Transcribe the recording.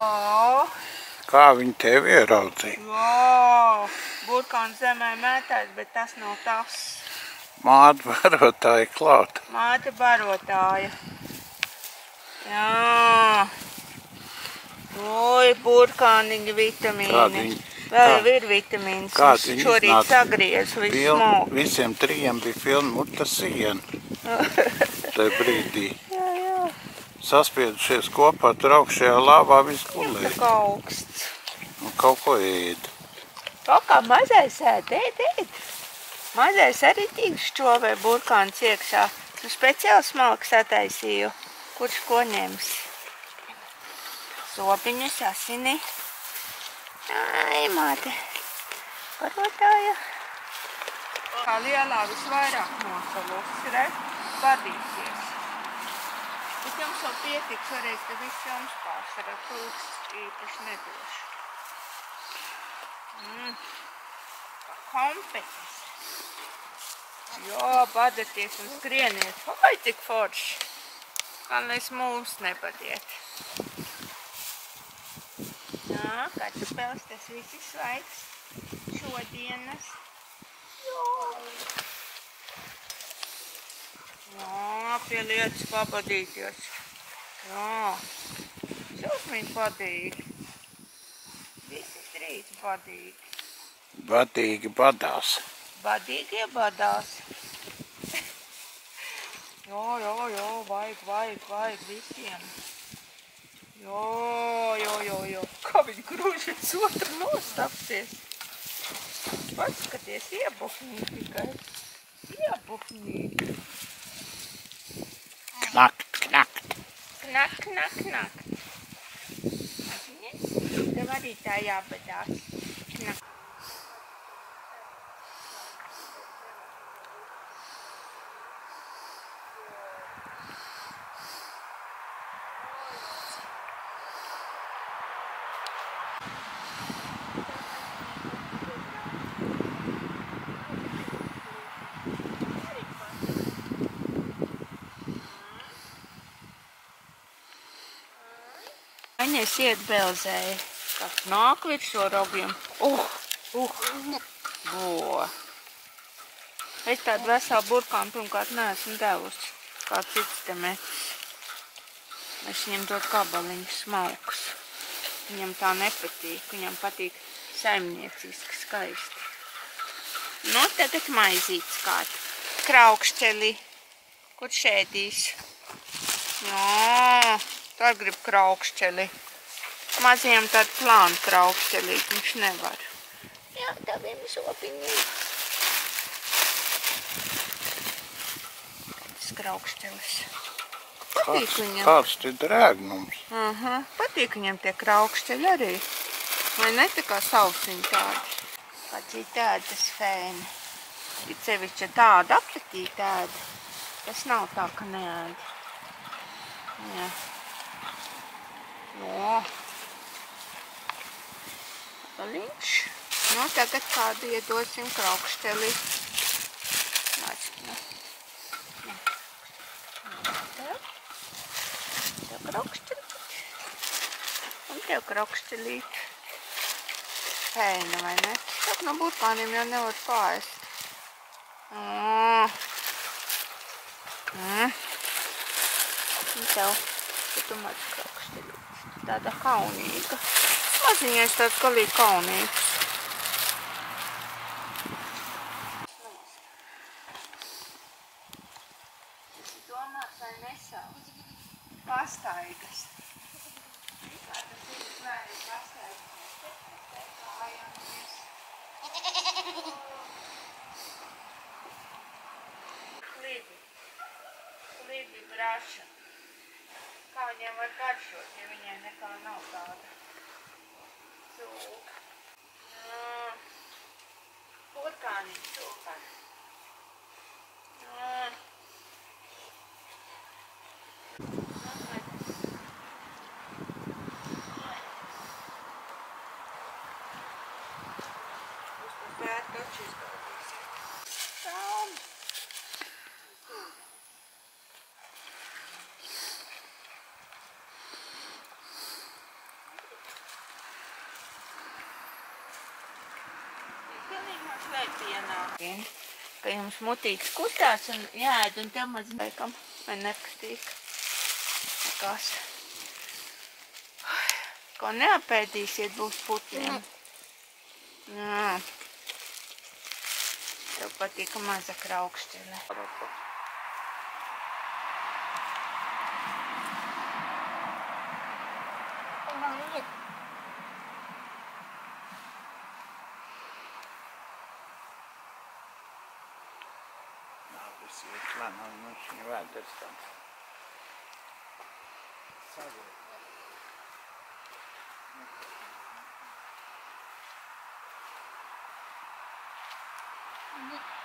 O, Kā viņi tevi ieraudzīja? o, burkāns zemē mētājs, bet tas nav tas. Māte barotāja klāt. Māte barotāja. Jā. Oi, burkāniņa vitamīni. Vēl jau ir vitamīns. Viņš šorīt sagriez visu smalku. Visiem trijiem bija pilna muta siena. Tajā brīdī. Jā, jā. Saspiedušies kopā, tur augšējā lāvā viss gulēja. Tā kā augsts. Un kaut ko ēda. Kaut kā mazais ēd. Mazais arī tīks čovē burkāns iekšā. Nu speciāli smalks ataisīju. Kurš ko ņems? Sopiņas, asini. Ai, māte. Barotāja. Kā lielā visvairāk nosalos, redz, badīsies. Bet jums vēl pietiks, varēs te viss jums pārsvarā, tūks īpaši nedošu. Kompetis. Jā, badaties un skrieniet. Vai tik forši. Galvenais mūs nebadiet. Jā, kartupeles, tas viss ir svaigs. Šodienas. Jā, pie lietas pabadīties. Jā, šausmīgi badīgi. Visi trīs badīgi. Badīgi badās. Badīgie badās. Jā, vajag visiem. Jā. Kā viņi grūž viens otru nostapties. Paskaties, iebuhnīgi tikai. Iebuhnīgi. Knakt. Knak. Tev arī tā jābadās. Knak. Viņas iet belzēja. Kāds nāk virs šo rogiem. Es tādu veselu burkānu pirmkārt neesmu devusi. Kā cits te metis. Es viņam dod gabaliņus smalkus. Viņam tā nepatīk. Viņam patīk saimnieciski skaisti. Nu, tagad maizītes kārt. Kraukšķeli. Kurš ēdīs? Jā. Tā grib kraukšķeli. Mazajam tādu plānu kraukšķelīt, viņš nevar. Jā, tādiem sopiņiem. Kāds kraukšķelis. Patīk viņam. Kāds te drēgnums. Patīk viņam tie kraukšķeļi arī. Vai ne tā kā sausiņi tādi. Kāds ir tādas fēni. Ir sevišķi tāda apetīta ēda. Tas nav tā, ka neēda. Jā. Jā. Paliņš. Nu, tagad kādu iedosim kraukšķeli. Tev kraukšķelīt. Un tev kraukšķelīt. Fēna, vai ne? Tak no burkāniem jau nevar pārēst. Un tev tu maz kraukšķelīt. Tāda kaunīga. Maziņais tāds galīgi kaunīgs. Es domāju, vai nesauc. Pastaigas. Kā tas ir svēri pastaigas. Kājamies. Klibi braša. Kā viņiem var garšot, ja viņiem nekā nav tāda cūka. Burkāniņš cūkani. Uz to pēt taču izgaudīsim. Tām. svētdienā. Ka jums mutīgs kustās un jāēd un tev maz laikam, vai nepatīk. Kas? Ko neapēdīsiet, būs putniem. Jā. Tev patīk maza kraukšķele. Tas ir klanā, mašīna vēders tāds. Savu. Mhm.